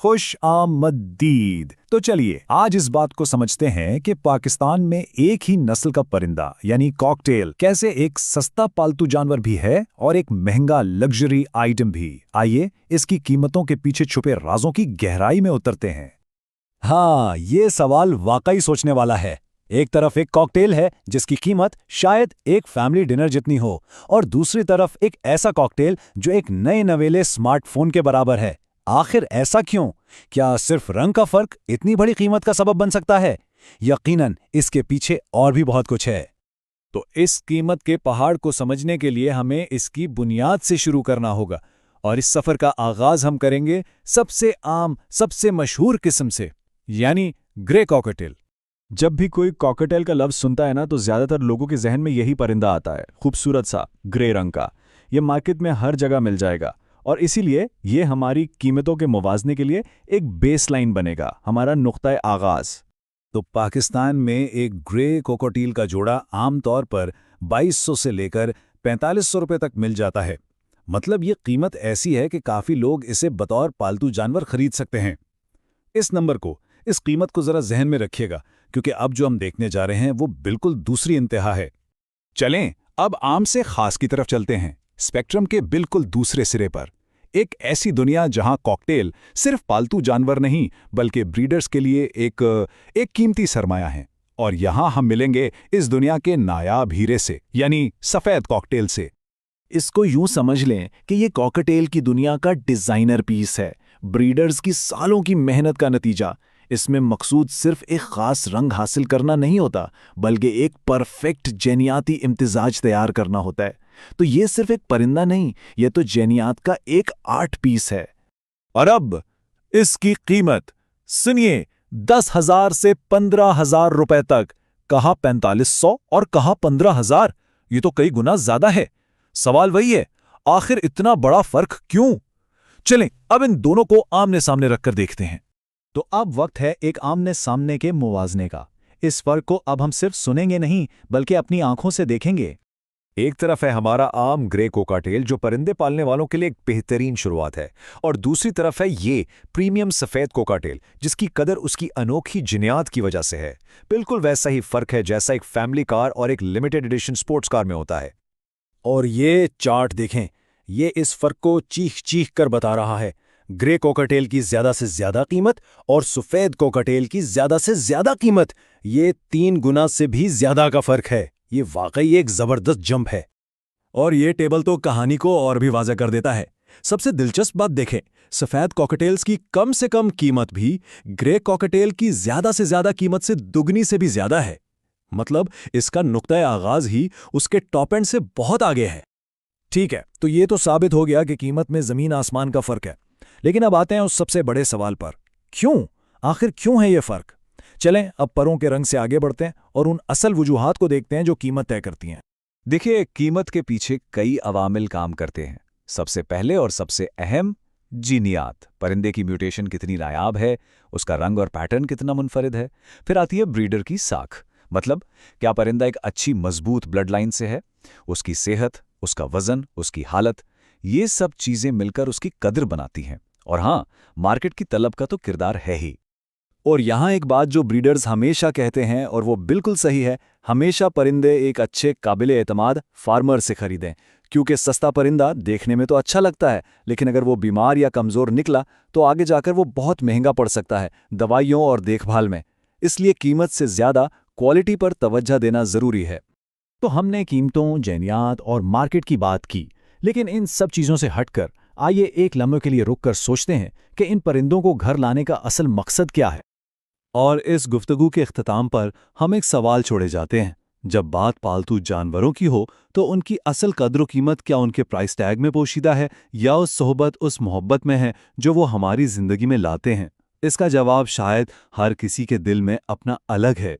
खुश आमदीद। तो चलिए आज इस बात को समझते हैं कि पाकिस्तान में एक ही नस्ल का परिंदा यानी कॉकटेल कैसे एक सस्ता पालतू जानवर भी है और एक महंगा लग्जरी आइटम भी। आइए इसकी कीमतों के पीछे छुपे राजों की गहराई में उतरते हैं। हाँ, ये सवाल वाकई सोचने वाला है। एक तरफ एक कॉकटेल है जिसकी कीमत शायद एक फैमिली डिनर जितनी हो, और दूसरी तरफ एक ऐसा कॉकटेल जो एक नए नवेले स्मार्टफोन के बराबर है। आखिर ऐसा क्यों? क्या सिर्फ रंग का फर्क इतनी बड़ी कीमत का सबब बन सकता है? यकीनन इसके पीछे और भी बहुत कुछ है। तो इस कीमत के पहाड़ को समझने के लिए हमें इसकी बुनियाद से शुरू करना होगा, और इस सफर का आगाज हम करेंगे सबसे आम, सबसे मशहूर किस्म से, यानी ग्रे कॉकटेल। जब भी कोई कॉकटेल का लफ्ज सुनता है ना, तो ज्यादातर लोगों के जहन में यही परिंदा आता है, खूबसूरत सा ग्रे रंग का। ये मार्केट में हर जगह मिल जाएगा, और इसीलिए ये हमारी कीमतों के मुवाजने के लिए एक बेसलाइन बनेगा, हमारा नुक्ता आगाज। तो पाकिस्तान में एक ग्रे कोकोटील का जोड़ा आमतौर पर 2200 से लेकर 4500 रुपये तक मिल जाता है। मतलब ये कीमत ऐसी है कि काफ़ी लोग इसे बतौर पालतू जानवर खरीद सकते हैं। इस कीमत को ज़रा जहन में रखिएगा, क्योंकि अब जो हम देखने जा रहे हैं वो बिल्कुल दूसरी इंतहा है। चलें अब आम से खास की तरफ चलते हैं, स्पेक्ट्रम के बिल्कुल दूसरे सिरे पर। एक ऐसी दुनिया जहां कॉकटेल सिर्फ पालतू जानवर नहीं बल्कि ब्रीडर्स के लिए एक कीमती सरमाया है। और यहां हम मिलेंगे इस दुनिया के नायाब हीरे से, यानी सफ़ेद कॉकटेल से। इसको यूं समझ लें कि ये कॉकटेल की दुनिया का डिज़ाइनर पीस है, ब्रीडर्स की सालों की मेहनत का नतीजा। इसमें मकसूद सिर्फ एक ख़ास रंग हासिल करना नहीं होता, बल्कि एक परफेक्ट जेनियाती इम्तिजाज तैयार करना होता है। तो ये सिर्फ एक परिंदा नहीं, ये तो जेनियात का एक आर्ट पीस है। और अब इसकी कीमत सुनिए, 10,000 से 15,000 रुपए तक। कहाँ 4500 और कहाँ 15,000। ये तो कई गुना ज्यादा है। सवाल वही है, आखिर इतना बड़ा फर्क क्यों? चलें अब इन दोनों को आमने सामने रखकर देखते हैं। तो अब वक्त है एक आमने सामने के मुवाजने का। इस फर्क को अब हम सिर्फ सुनेंगे नहीं, बल्कि अपनी आंखों से देखेंगे। एक तरफ है हमारा आम ग्रे कोकाटेल, जो परिंदे पालने वालों के लिए एक बेहतरीन शुरुआत है, और दूसरी तरफ है ये प्रीमियम सफ़ेद कोकाटेल, जिसकी कदर उसकी अनोखी जिनियात की वजह से है। बिल्कुल वैसा ही फर्क है जैसा एक फैमिली कार और एक लिमिटेड एडिशन स्पोर्ट्स कार में होता है। और ये चार्ट देखें, ये इस फर्क को चीख चीख कर बता रहा है। ग्रे कोकाटेल की ज्यादा से ज्यादा कीमत और सफ़ेद कोकाटेल की ज्यादा से ज्यादा कीमत, ये 3 गुना से भी ज्यादा का फर्क है। ये वाकई एक जबरदस्त जंप है। और ये टेबल तो कहानी को और भी वाज़ह कर देता है। सबसे दिलचस्प बात देखें, सफ़ेद कॉकटेल्स की कम से कम कीमत भी ग्रे कॉकटेल की ज्यादा से ज्यादा कीमत से दुगनी से भी ज्यादा है। मतलब इसका नुक्ता आगाज ही उसके टॉप एंड से बहुत आगे है। ठीक है, तो ये तो साबित हो गया कि कीमत में जमीन आसमान का फर्क है। लेकिन अब आते हैं उस सबसे बड़े सवाल पर, क्यों? आखिर क्यों है ये फर्क? चलें अब परों के रंग से आगे बढ़ते हैं और उन असल वजूहात को देखते हैं जो कीमत तय करती हैं। देखिए, कीमत के पीछे कई अवामिल काम करते हैं। सबसे पहले और सबसे अहम, जीनियात। परिंदे की म्यूटेशन कितनी नायाब है, उसका रंग और पैटर्न कितना मुनफरिद है। फिर आती है ब्रीडर की साख, मतलब क्या परिंदा एक अच्छी मजबूत ब्लड लाइन से है, उसकी सेहत, उसका वजन, उसकी हालत, ये सब चीजें मिलकर उसकी कदर बनाती हैं। और हाँ, मार्केट की तलब का तो किरदार है ही। और यहाँ एक बात जो ब्रीडर्स हमेशा कहते हैं, और वो बिल्कुल सही है, हमेशा परिंदे एक अच्छे काबिले एतमाद फार्मर से खरीदें, क्योंकि सस्ता परिंदा देखने में तो अच्छा लगता है, लेकिन अगर वो बीमार या कमज़ोर निकला तो आगे जाकर वो बहुत महंगा पड़ सकता है दवाइयों और देखभाल में। इसलिए कीमत से ज़्यादा क्वालिटी पर तवज्जो देना ज़रूरी है। तो हमने कीमतों, जेनियात और मार्केट की बात की, लेकिन इन सब चीज़ों से हटकर आइए एक लम्हे के लिए रुककर सोचते हैं कि इन परिंदों को घर लाने का असल मकसद क्या है। और इस गुफ्तगू के इख्तिताम पर हम एक सवाल छोड़े जाते हैं, जब बात पालतू जानवरों की हो तो उनकी असल कद्र कीमत क्या उनके प्राइस टैग में पोशीदा है, या उस सोहबत, उस मोहब्बत में है जो वो हमारी ज़िंदगी में लाते हैं? इसका जवाब शायद हर किसी के दिल में अपना अलग है।